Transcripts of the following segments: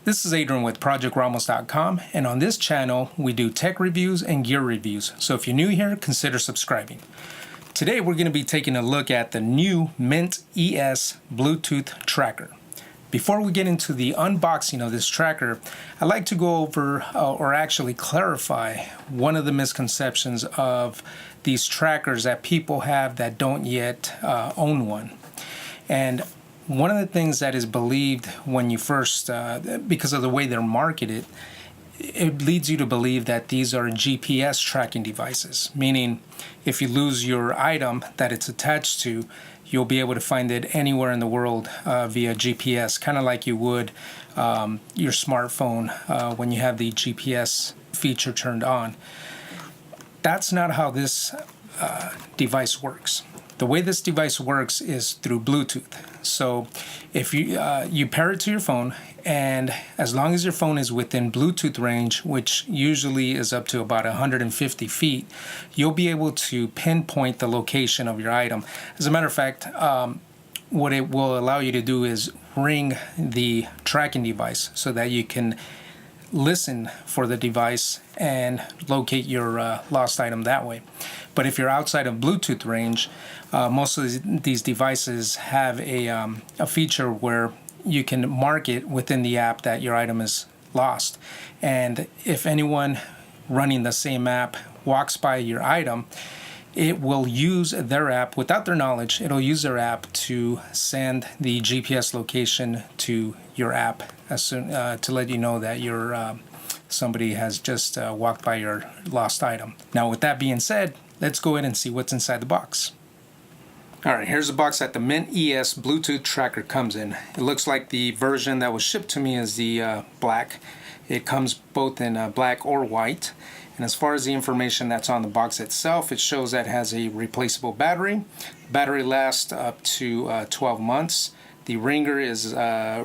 This is Adrian with ProjectRamos.com, and on this channel we do tech reviews and gear reviews, so if you're new here, consider subscribing. Today we're going to be taking a look at the new MYNT ES Bluetooth tracker. Before we get into the unboxing of this tracker, I'd like to go over or actually clarify one of the misconceptions of these trackers that people have that don't yet own one. And one of the things that is believed when you first, because of the way they're marketed, it leads you to believe that these are GPS tracking devices, meaning if you lose your item that it's attached to, you'll be able to find it anywhere in the world via GPS, kind of like you would your smartphone when you have the GPS feature turned on. That's not how this device works. The way this device works is through Bluetooth. So if you pair it to your phone, and as long as your phone is within Bluetooth range, which usually is up to about 150 feet, you'll be able to pinpoint the location of your item. As a matter of fact, what it will allow you to do is ring the tracking device so that you can listen for the device and locate your lost item that way. But if you're outside of Bluetooth range, most of these devices have a feature where you can mark it within the app that your item is lost. And if anyone running the same app walks by your item, it will use their app, without their knowledge, it'll use their app to send the GPS location to your app as soon to let you know that your somebody has just walked by your lost item. Now, with that being said, let's go ahead and see what's inside the box. Alright, here's the box that the MYNT ES Bluetooth tracker comes in. It looks like the version that was shipped to me is the black. It comes both in black or white. And as far as the information that's on the box itself, it shows that it has a replaceable battery. Battery lasts up to 12 months. The ringer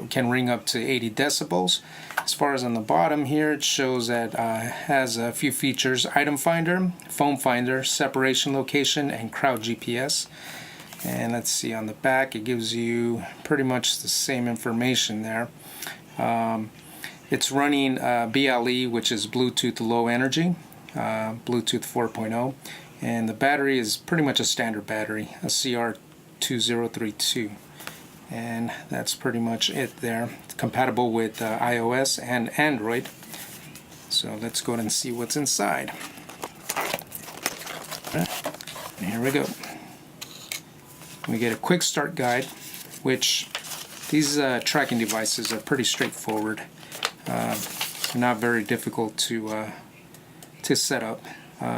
can ring up to 80 decibels. As far as on the bottom here, it shows that has a few features: item finder, phone finder, separation location, and crowd GPS. And let's see, on the back it gives you pretty much the same information there. It's running BLE, which is Bluetooth Low Energy, Bluetooth 4.0, and the battery is pretty much a standard battery, a CR2032. And that's pretty much it there. It's compatible with iOS and Android. So let's go ahead and see what's inside. And here we go. We get a quick start guide, which these tracking devices are pretty straightforward. Not very difficult to set up.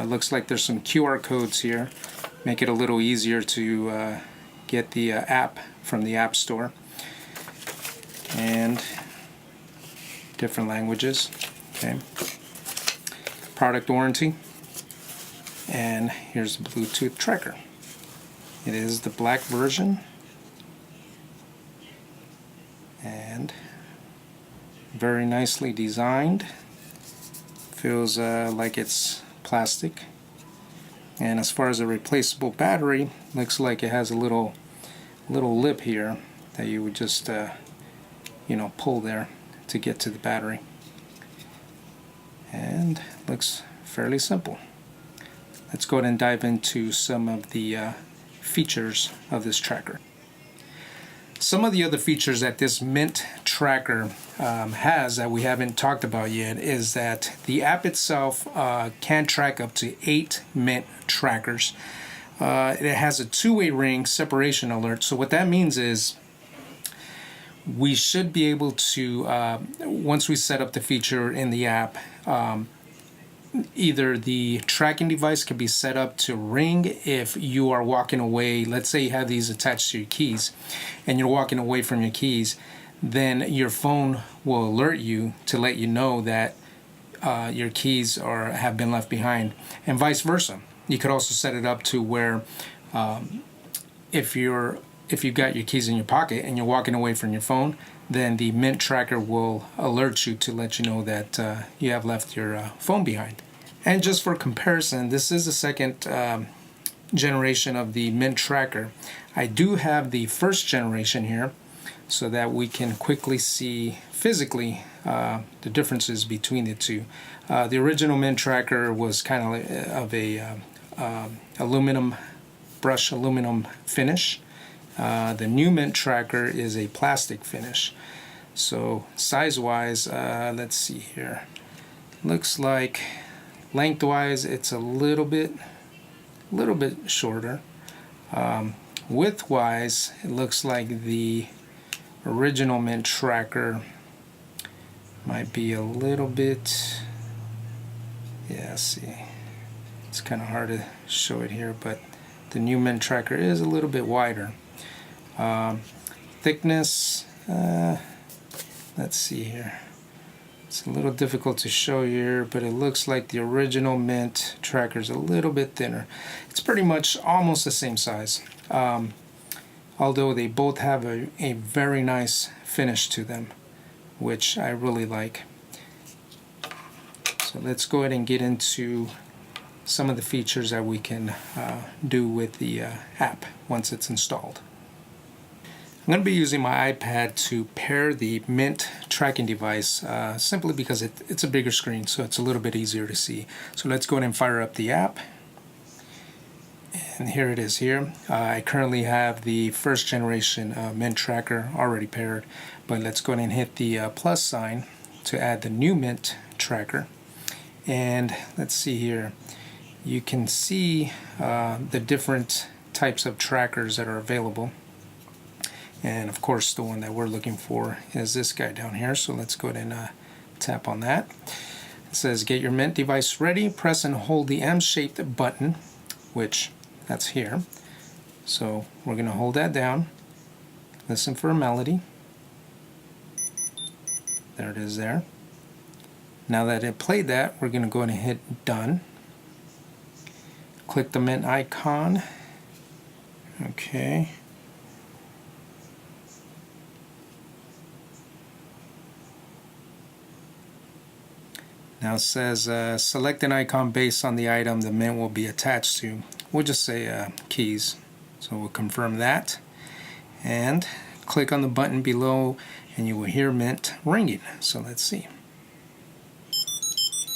Looks like there's some QR codes here, make it a little easier to get the app from the App Store, and different languages. Okay. Product warranty, and here's the Bluetooth tracker. It is the black version, and very nicely designed. Feels like it's plastic. And as far as a replaceable battery, looks like it has a little lip here that you would just pull there to get to the battery. And looks fairly simple. Let's go ahead and dive into some of the features of this tracker. Some of the other features that this MYNT tracker has that we haven't talked about yet is that the app itself can track up to 8 MYNT trackers. It has a two-way ring separation alert. So what that means is we should be able to, once we set up the feature in the app, either the tracking device can be set up to ring if you are walking away. Let's say you have these attached to your keys and you're walking away from your keys, then your phone will alert you to let you know that your keys have been left behind, and vice versa. You could also set it up to where if you've got your keys in your pocket and you're walking away from your phone, then the MYNT tracker will alert you to let you know that you have left your phone behind. And just for comparison, this is the second generation of the MYNT tracker. I do have the first generation here. so that we can quickly see physically the differences between the two. The original MYNT tracker was kind of a aluminum finish. The new MYNT tracker is a plastic finish. So size-wise, let's see here. Looks like lengthwise it's a little bit shorter. Widthwise, it looks like the original MYNT tracker might be a little bit, yeah, see, it's kind of hard to show it here, but the new MYNT tracker is a little bit wider. Thickness, let's see here. It's a little difficult to show here, but it looks like the original MYNT tracker is a little bit thinner. It's pretty much almost the same size, although they both have a very nice finish to them, which I really like. So let's go ahead and get into some of the features that we can do with the app once it's installed. I'm going to be using my iPad to pair the MYNT tracking device simply because it's a bigger screen, so it's a little bit easier to see. So let's go ahead and fire up the app. And here it is here. I currently have the first generation MYNT tracker already paired, but let's go ahead and hit the plus sign to add the new MYNT tracker. And let's see here. You can see the different types of trackers that are available. And of course the one that we're looking for is this guy down here, so let's go ahead and tap on that. It says get your MYNT device ready, press and hold the M-shaped button, which that's here. So we're going to hold that down, listen for a melody. There it is there. Now that it played that, we're going to go ahead and hit done. Click the MYNT icon. Okay. Now it says select an icon based on the item the MYNT will be attached to. We'll just say keys. So we'll confirm that. And click on the button below and you will hear MYNT ringing. So let's see.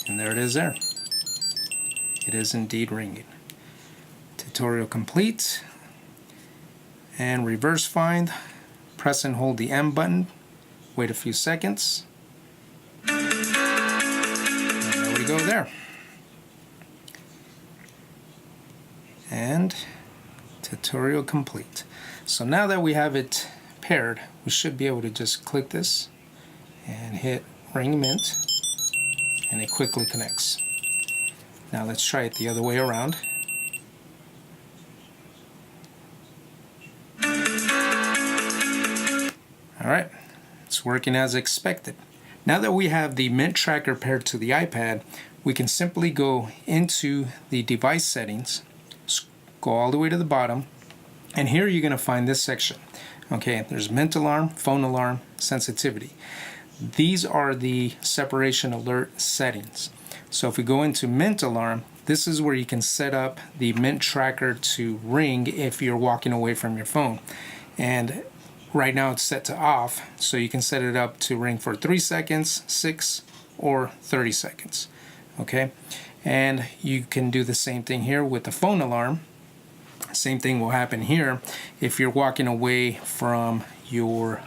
And there it is there. It is indeed ringing. Tutorial complete. And reverse find. Press and hold the M button. Wait a few seconds. Go there. And tutorial complete. So now that we have it paired, we should be able to just click this and hit ring MYNT, and it quickly connects. Now let's try it the other way around. Alright, it's working as expected. Now that we have the MYNT tracker paired to the iPad, we can simply go into the device settings, go all the way to the bottom, and here you're going to find this section. Okay, there's MYNT alarm, phone alarm, sensitivity. These are the separation alert settings. So if we go into MYNT alarm, this is where you can set up the MYNT tracker to ring if you're walking away from your phone. And right now it's set to off, so you can set it up to ring for 3 seconds, 6, or 30 seconds. Okay, and you can do the same thing here with the phone alarm. Same thing will happen here. If you're walking away from your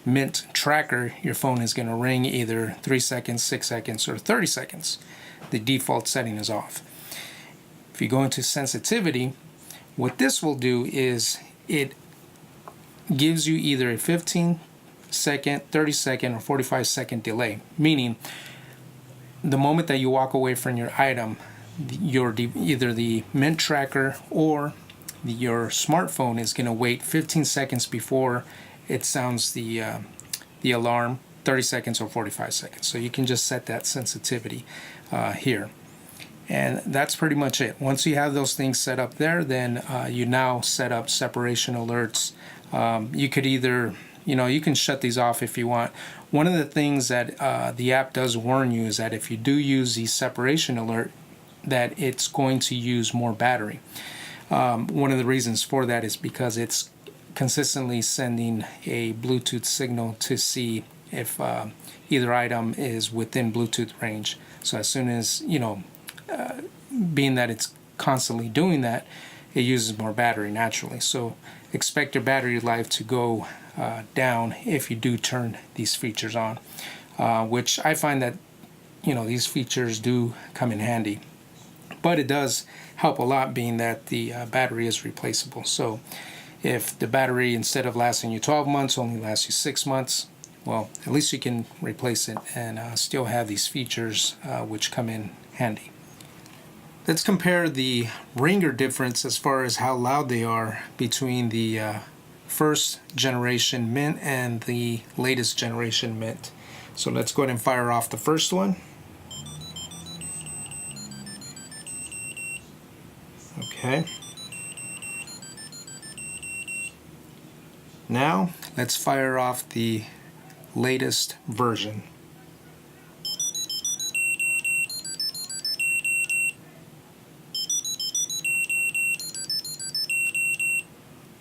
MYNT tracker, your phone is going to ring either 3 seconds, 6 seconds, or 30 seconds. The default setting is off. If you go into sensitivity, what this will do is it gives you either a 15-second, 30-second, or 45-second delay, meaning the moment that you walk away from your item, either the MYNT tracker or your smartphone is going to wait 15 seconds before it sounds the alarm, 30 seconds or 45 seconds. So you can just set that sensitivity here. And that's pretty much it. Once you have those things set up there, then you now set up separation alerts. You could either, you can shut these off if you want. One of the things that the app does warn you is that if you do use the separation alert, that it's going to use more battery. One of the reasons for that is because it's consistently sending a Bluetooth signal to see if either item is within Bluetooth range. So as soon as, being that it's constantly doing that, it uses more battery naturally. So expect your battery life to go down if you do turn these features on, which I find that these features do come in handy. But it does help a lot, being that the battery is replaceable. So if the battery, instead of lasting you 12 months, only lasts you 6 months, well, at least you can replace it and still have these features which come in handy. Let's compare the ringer difference as far as how loud they are between the first generation MYNT and the latest generation MYNT. So let's go ahead and fire off the first one. Okay. Now let's fire off the latest version.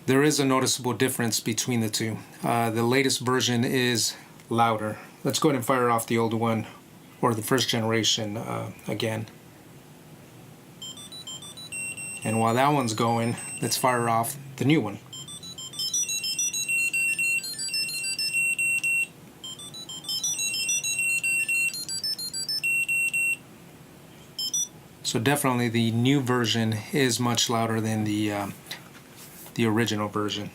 There is a noticeable difference between the two. The latest version is louder. Let's go ahead and fire off the older one, or the first generation again. And while that one's going, let's fire off the new one. So definitely the new version is much louder than the original version.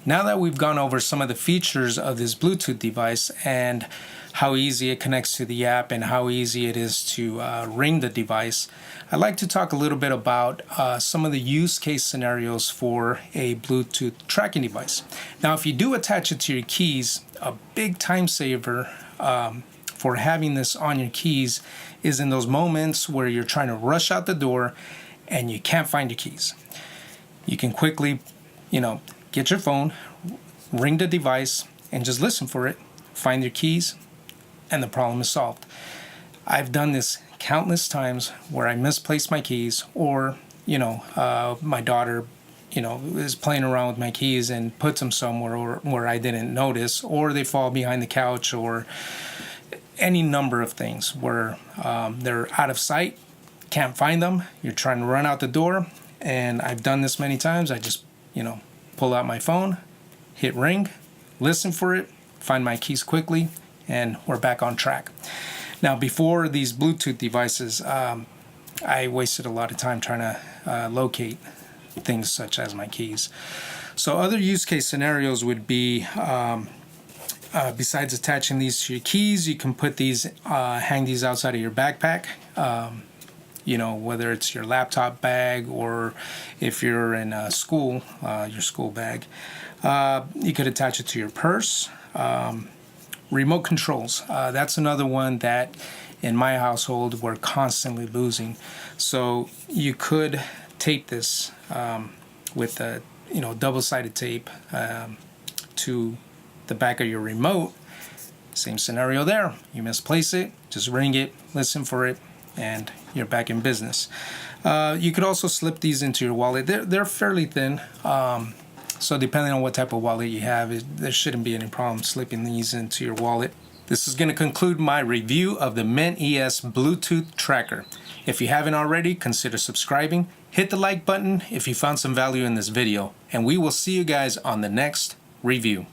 Now that we've gone over some of the features of this Bluetooth device and how easy it connects to the app and how easy it is to ring the device, I'd like to talk a little bit about some of the use case scenarios for a Bluetooth tracking device. Now, if you do attach it to your keys, a big time saver for having this on your keys is in those moments where you're trying to rush out the door and you can't find your keys. You can quickly, get your phone, ring the device, and just listen for it, find your keys, and the problem is solved. I've done this countless times where I misplaced my keys, or, my daughter, is playing around with my keys and puts them somewhere where I didn't notice, or they fall behind the couch, or any number of things where they're out of sight, can't find them, you're trying to run out the door. And I've done this many times. I just, pull out my phone, hit ring, listen for it, find my keys quickly, and we're back on track. Now, before these Bluetooth devices, I wasted a lot of time trying to locate things such as my keys. So other use case scenarios would be, besides attaching these to your keys, you can put these, hang these outside of your backpack. Whether it's your laptop bag or if you're in school, your school bag. You could attach it to your purse. Remote controls. That's another one that in my household we're constantly losing. So you could tape this with a double-sided tape to the back of your remote. Same scenario there. You misplace it, just ring it, listen for it, and you're back in business. You could also slip these into your wallet. They're fairly thin, so depending on what type of wallet you have, there shouldn't be any problem slipping these into your wallet. This is going to conclude my review of the MYNT ES Bluetooth tracker. If you haven't already, consider subscribing. Hit the like button if you found some value in this video, and we will see you guys on the next review.